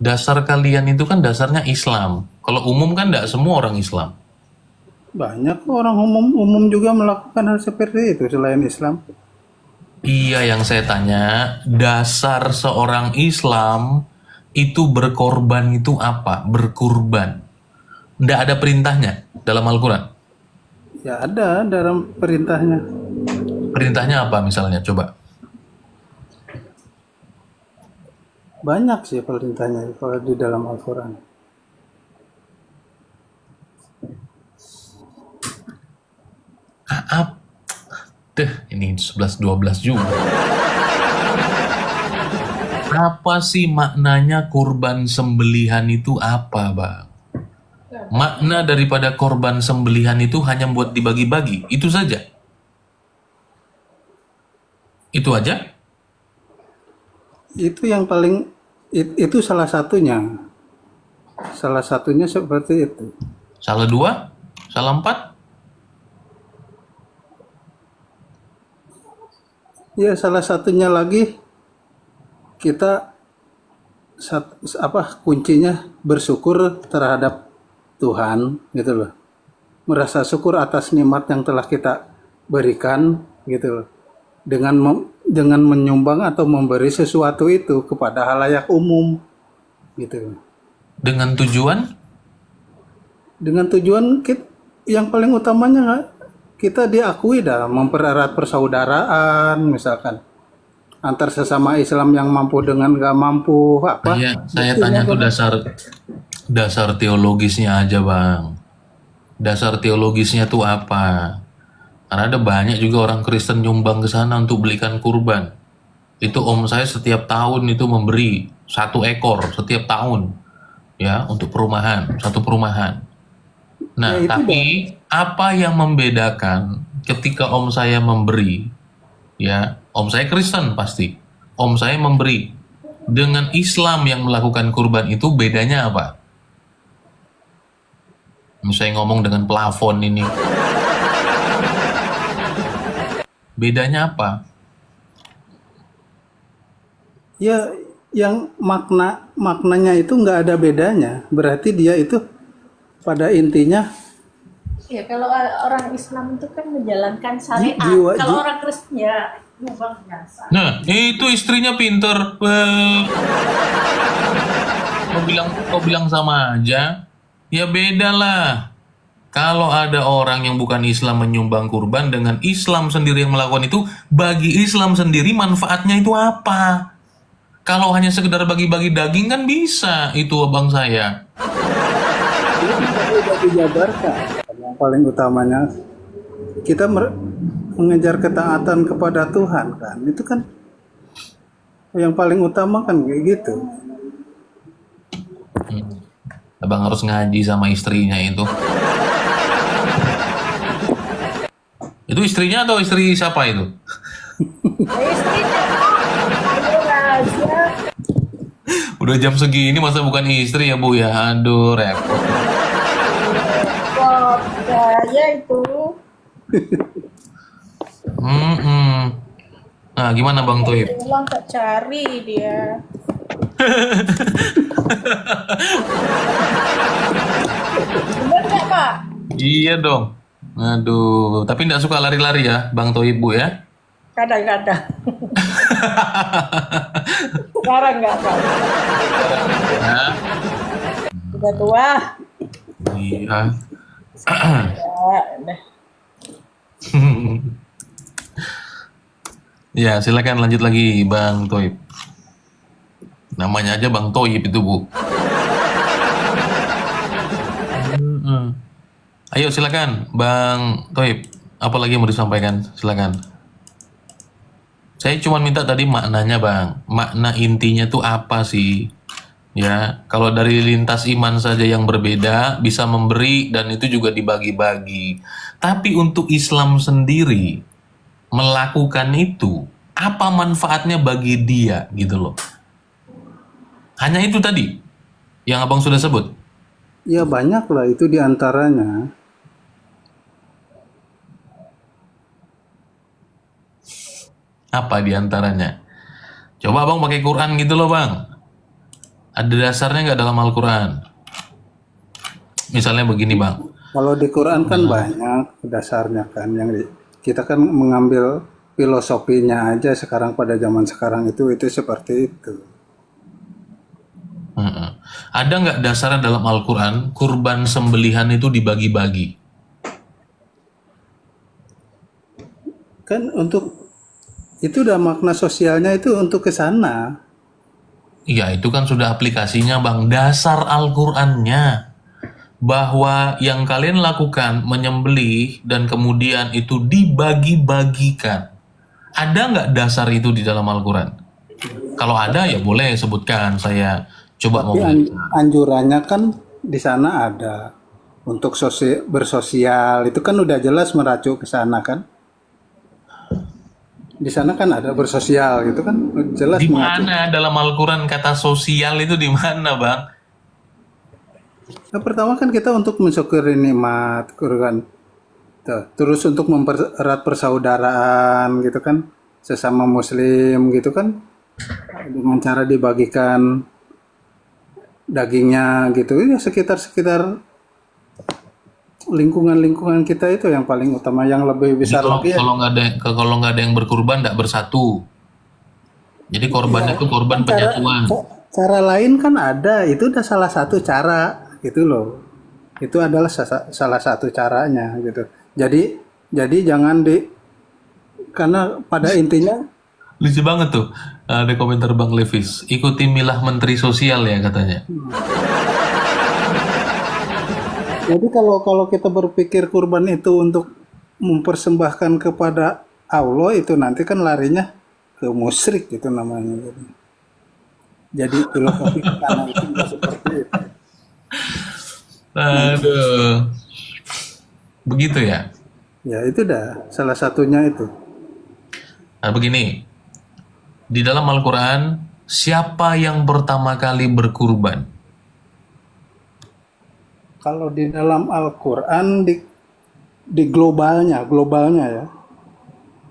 Dasar kalian itu kan dasarnya Islam. Kalau umum kan tidak semua orang Islam. Banyak orang umum juga melakukan hal seperti itu selain Islam. Iya, yang saya tanya, dasar seorang Islam itu berkorban itu apa? Berkurban. Tidak ada perintahnya dalam Al-Quran. Ya ada dalam perintahnya. Perintahnya apa misalnya? Coba. Banyak sih perintahnya kalau di dalam Al-Quran. Apa? Deh, ini 11-12 juga. Apa sih maknanya kurban sembelihan itu apa, Bang? Makna daripada korban sembelihan itu hanya buat dibagi-bagi. Itu saja. Itu aja. Itu yang paling itu salah satunya. Salah satunya seperti itu. Salah dua? Salah empat? Ya salah satunya lagi kita kuncinya bersyukur terhadap Tuhan gitu loh. Merasa syukur atas nikmat yang telah kita berikan gitu loh. Dengan menyumbang atau memberi sesuatu itu kepada halayak umum gitu loh. Dengan tujuan? Dengan tujuan yang paling utamanya kita diakui dah mempererat persaudaraan misalkan antar sesama Islam yang mampu dengan gak mampu apa Saya buktinya tanya tuh kan dasar teologisnya aja, Bang. Dasar teologisnya tuh apa? Karena ada banyak juga orang Kristen nyumbang ke sana untuk belikan kurban. Itu om saya setiap tahun itu memberi 1 ekor setiap tahun, ya, untuk perumahan, satu perumahan. ya Nah, itu dah. tapi apa yang membedakan ketika om saya memberi, ya, om saya Kristen pasti, om saya memberi dengan Islam yang melakukan kurban itu bedanya apa? Misalnya ngomong dengan plafon ini, bedanya apa? Ya yang maknanya itu nggak ada bedanya, berarti dia itu pada intinya Ya, kalau orang Islam itu kan menjalankan syariat. jiwa Kalau orang Kristen ya nyumbang biasa. Nah, itu istrinya pinter. Kau bilang sama aja. Ya beda lah. Kalau ada orang yang bukan Islam menyumbang kurban dengan Islam sendiri yang melakukan itu, bagi Islam sendiri manfaatnya itu apa? Kalau hanya sekedar bagi-bagi daging kan bisa itu abang saya. sudah dijabarkan. Yang paling utamanya kita mengejar ketaatan kepada Tuhan kan, itu kan yang paling utama kan kayak gitu. Abang harus ngaji sama istrinya itu. Itu istrinya atau istri siapa itu? Istrinya ayo rahasia. Udah jam segini masa bukan istri ya Bu ya? Aduh repot. Kok ya itu Mm-mm. Nah gimana Bang Toib? pulang tak cari dia. Bener nggak Pak? Iya dong. Aduh, tapi nggak suka lari-lari ya Bang Toib Bu ya? Kadang-kadang. Sekarang nggak Pak. Ya. Udah tua. Iya. Ya, udah. Ya silakan lanjut lagi Bang Toib. Namanya aja Bang Toib itu Bu. Mm-mm. Ayo silakan Bang Toib. Apa lagi yang mau disampaikan? Silakan. Saya cuma minta tadi maknanya Bang. Makna intinya tuh apa sih? Ya, kalau dari lintas iman saja yang berbeda bisa memberi dan itu juga dibagi-bagi. Tapi untuk Islam sendiri melakukan itu, apa manfaatnya bagi dia gitu loh. Hanya itu tadi yang Abang sudah sebut. Ya banyak lah itu diantaranya. Apa diantaranya? Coba Abang pakai Quran gitu loh Bang. Ada dasarnya nggak dalam Al-Quran? Misalnya begini bang. Kalau di Quran kan banyak dasarnya kan, kita kan mengambil filosofinya aja sekarang pada zaman sekarang itu seperti itu. Heeh. Ada nggak dasarnya dalam Al-Quran kurban sembelihan itu dibagi-bagi? Kan untuk itu udah makna sosialnya itu untuk ke sana. Iya, itu kan sudah aplikasinya bang. Dasar Al-Qurannya bahwa yang kalian lakukan menyembelih dan kemudian itu dibagi-bagikan. Ada nggak dasar itu di dalam Al-Quran? Kalau ada ya boleh sebutkan, saya coba mau. Tapi anjurannya kan di sana ada untuk bersosial itu kan udah jelas meracu ke sana kan. Di sana kan ada bersosial gitu kan jelas Di mengacu. mana dalam Al-Quran kata sosial itu di mana bang? Nah, pertama kan kita untuk mensyukuri nikmat kan. Tuh. Terus untuk mempererat persaudaraan gitu kan sesama muslim gitu kan dengan cara dibagikan dagingnya gitu ya sekitar lingkungan kita itu yang paling utama yang lebih Jadi besar lagi ya. kalau nggak ada yang berkurban nggak bersatu. Jadi korban itu korban penyatuan. Cara lain kan ada itu udah salah satu cara gitu loh. Itu adalah salah satu caranya gitu. Jadi jangan karena pada intinya Lucu banget tuh. Ada komentar Bang Levis. Ikuti milah Menteri Sosial ya katanya. jadi kalau kita berpikir kurban itu untuk mempersembahkan kepada Allah itu nanti kan larinya ke musyrik itu namanya. Jadi filosofi karena itu nggak seperti itu. Aduh. Begitu ya. Ya itu dah salah satunya itu. Nah begini. Di dalam Al-Quran, siapa yang pertama kali berkurban? Kalau di dalam Al-Quran di globalnya ya.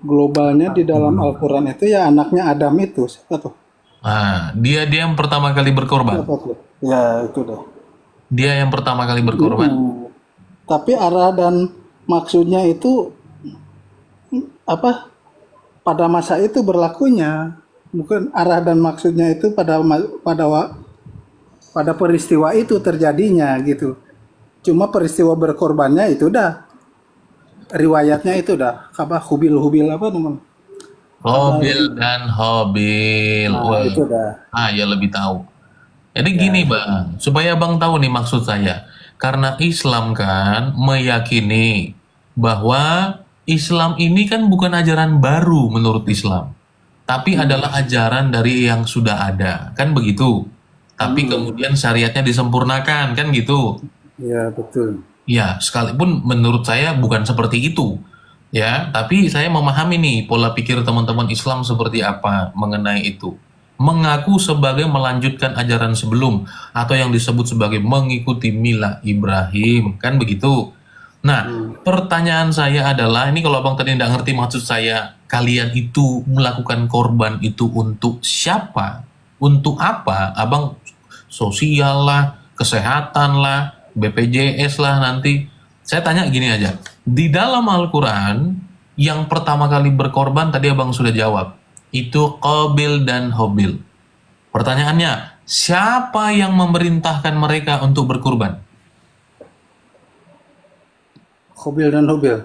Globalnya di dalam Al-Quran itu ya anaknya Adam itu siapa tuh? Nah, dia yang pertama kali berkorban. Siapa tuh? Ya itu dah. Dia yang pertama kali berkorban. Tapi arah dan maksudnya itu apa? Pada masa itu berlakunya. Bukan arah dan maksudnya itu pada peristiwa itu terjadinya gitu. Cuma peristiwa berkorbannya itu dah riwayatnya itu dah apa hubil apa teman? Qabil dan Habil. Nah, Wah, itu dah. ya lebih tahu. Jadi gini bang, supaya bang tahu nih maksud saya. Karena Islam kan meyakini bahwa Islam ini kan bukan ajaran baru menurut Islam. Tapi adalah ajaran dari yang sudah ada. Kan begitu. Tapi kemudian syariatnya disempurnakan. Kan gitu. Ya betul. Ya, sekalipun menurut saya bukan seperti itu. Ya, tapi saya memahami nih pola pikir teman-teman Islam seperti apa mengenai itu. Mengaku sebagai melanjutkan ajaran sebelum atau yang disebut sebagai mengikuti milah Ibrahim, kan begitu. Nah, pertanyaan saya adalah ini kalau abang tadi tidak ngerti maksud saya, kalian itu melakukan korban itu untuk siapa? Untuk apa? Abang sosial lah, kesehatan lah, BPJS lah nanti. Saya tanya gini aja. Di dalam Al-Quran, yang pertama kali berkorban tadi abang sudah jawab. Itu Qabil dan Habil. Pertanyaannya, siapa yang memerintahkan mereka untuk berkorban? Hubil dan Hubil.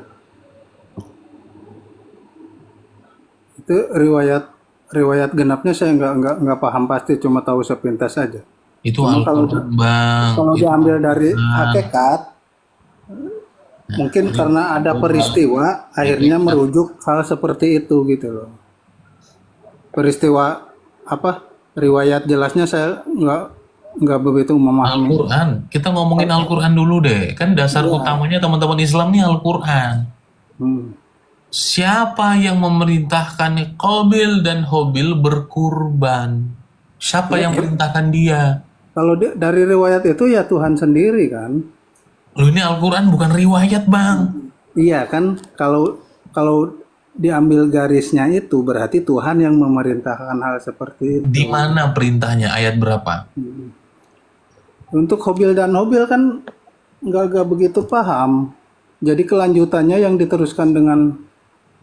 Itu riwayat genapnya saya nggak paham pasti, cuma tahu sepintas saja. Itu Cuma Al-Quran, Bang. Kalau Itu diambil dari Al-Quran. hakikat, mungkin karena ada peristiwa, akhirnya merujuk hal seperti itu gitu loh. Peristiwa apa? Riwayat jelasnya saya nggak begitu memahami. Al-Quran. Kita ngomongin Al-Quran dulu deh. Kan dasar utamanya teman-teman Islam nih Al-Quran. Hmm. Siapa yang memerintahkan Qabil dan Habil berkurban? Siapa yang memerintahkan dia? Kalau dari riwayat itu ya Tuhan sendiri kan. Loh ini Al-Quran bukan riwayat bang. Iya kan, kalau diambil garisnya itu berarti Tuhan yang memerintahkan hal seperti itu. Di mana perintahnya? Ayat berapa? Untuk Hobil dan Hobil kan nggak begitu paham. Jadi kelanjutannya yang diteruskan dengan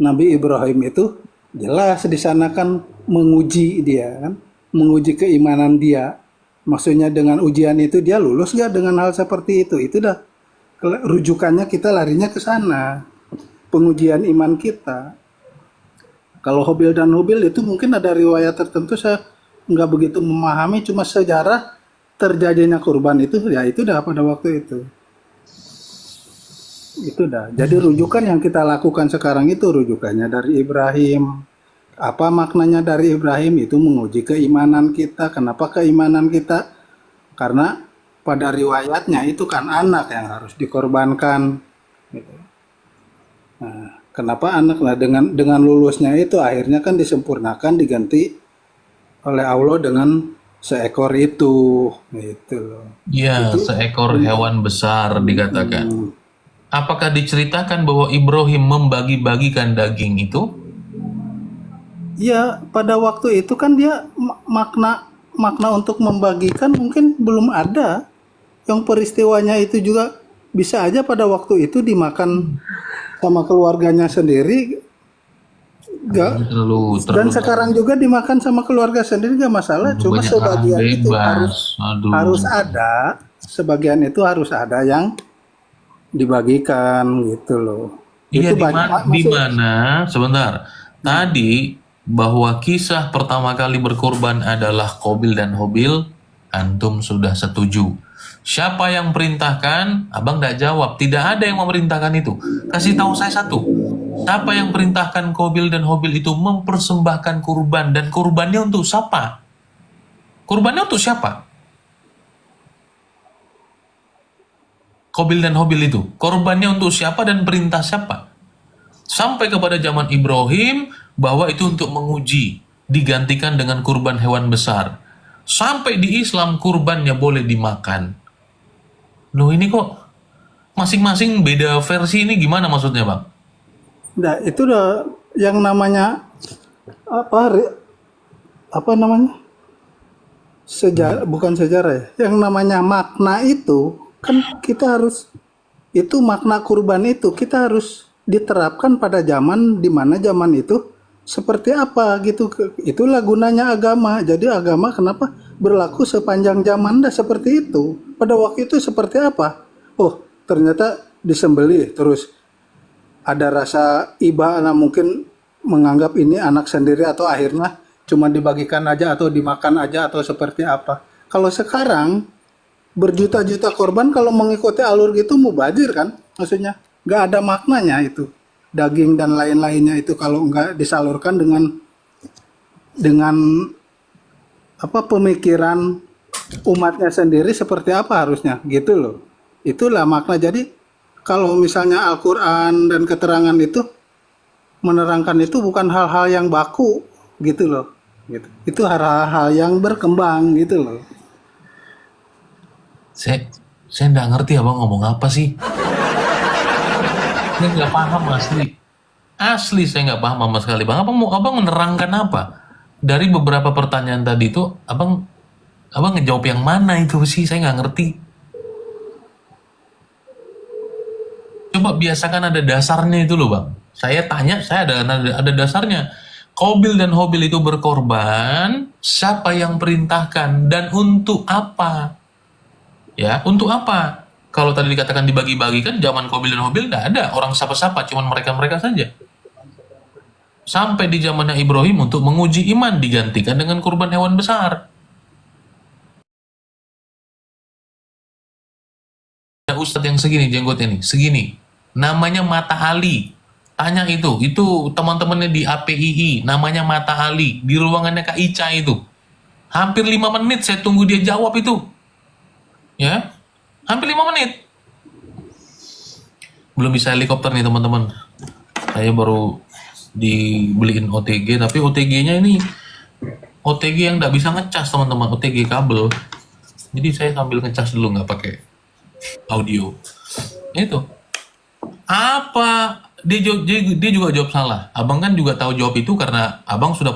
Nabi Ibrahim itu jelas di sana kan menguji dia kan, menguji keimanan dia. Maksudnya dengan ujian itu dia lulus nggak dengan hal seperti itu. Itu dah rujukannya kita larinya ke sana. Pengujian iman kita. Kalau Hobil dan Hobil itu mungkin ada riwayat tertentu saya nggak begitu memahami, cuma sejarah terjadinya kurban itu ya itu dah pada waktu itu. Itu dah. Jadi rujukan yang kita lakukan sekarang itu rujukannya dari Ibrahim. Apa maknanya dari Ibrahim itu menguji keimanan kita. Kenapa keimanan kita? Karena pada riwayatnya itu kan anak yang harus dikorbankan. Gitu. Nah, kenapa anak? Nah, dengan lulusnya itu akhirnya kan disempurnakan, diganti oleh Allah dengan seekor itu, gitu loh. Ya, seekor hewan besar dikatakan. Apakah diceritakan bahwa Ibrahim membagi-bagikan daging itu? Ya, pada waktu itu kan dia makna untuk membagikan mungkin belum ada. Yang peristiwanya itu juga bisa aja pada waktu itu dimakan sama keluarganya sendiri. Terlalu Dan sekarang juga dimakan sama keluarga sendiri gak masalah. Cuma banyak orang sebagian itu bebas. Aduh. harus ada. Sebagian itu harus ada yang dibagikan gitu loh. Iya, Itu banyak di mana sebentar. Tadi bahwa kisah pertama kali berkorban adalah Qabil dan Habil, antum sudah setuju. Siapa yang perintahkan? Abang tidak jawab. Tidak ada yang memerintahkan itu. Kasih tahu saya satu. Siapa yang perintahkan Qabil dan Habil itu mempersembahkan kurban, dan kurbannya untuk siapa? Kurbannya untuk siapa? Qabil dan Habil itu korbannya untuk siapa dan perintah siapa? Sampai kepada zaman Ibrahim bahwa itu untuk menguji, digantikan dengan kurban hewan besar. Sampai di Islam kurbannya boleh dimakan. Loh, ini kok masing-masing beda versi, ini gimana maksudnya, Bang? Nah, itu udah yang namanya apa namanya? Sejarah, bukan sejarah ya. Yang namanya makna itu kan kita harus, itu makna kurban itu kita harus diterapkan pada zaman di mana zaman itu seperti apa gitu. Itulah gunanya agama. Jadi agama kenapa berlaku sepanjang zaman dah seperti itu. Pada waktu itu seperti apa? Oh, ternyata disembelih terus ada rasa iba, nah mungkin menganggap ini anak sendiri atau akhirnya cuma dibagikan aja atau dimakan aja atau seperti apa. Kalau sekarang berjuta-juta korban kalau mengikuti alur gitu mubazir kan, maksudnya nggak ada maknanya itu daging dan lain-lainnya itu kalau nggak disalurkan dengan apa pemikiran umatnya sendiri seperti apa harusnya gitu loh. Itulah makna. Jadi kalau misalnya Al-Quran dan keterangan itu menerangkan itu bukan hal-hal yang baku gitu loh, gitu. Itu hal-hal yang berkembang gitu loh. Saya nggak ngerti abang ngomong apa sih. Saya nggak paham asli. Asli saya nggak paham sama sekali, Bang. Abang menerangkan apa? Dari beberapa pertanyaan tadi itu, abang ngejawab yang mana itu sih? Saya nggak ngerti. Coba biasakan ada dasarnya itu loh, Bang. Saya tanya, saya ada dasarnya. Qabil dan Habil itu berkorban, siapa yang perintahkan dan untuk apa? Ya, untuk apa? Kalau tadi dikatakan dibagi-bagi kan zaman Qabil dan Habil tidak ada orang siapa-siapa, cuman mereka-mereka saja. Sampai di zamannya Ibrahim untuk menguji iman digantikan dengan kurban hewan besar. Ada ustadz yang segini jenggotnya nih, segini. Namanya Mata Ali. Tanya itu teman-temannya di APII, namanya Mata Ali, di ruangannya Kak Ica itu. Hampir 5 menit saya tunggu dia jawab itu. Ya, hampir 5 menit. Belum bisa helikopter nih teman-teman. Saya baru dibeliin OTG, tapi OTG-nya ini OTG yang nggak bisa ngecas teman-teman, OTG kabel. Jadi saya sambil ngecas dulu, nggak pakai audio. Itu apa? Dia juga jawab salah. Abang kan juga tahu jawab itu karena abang sudah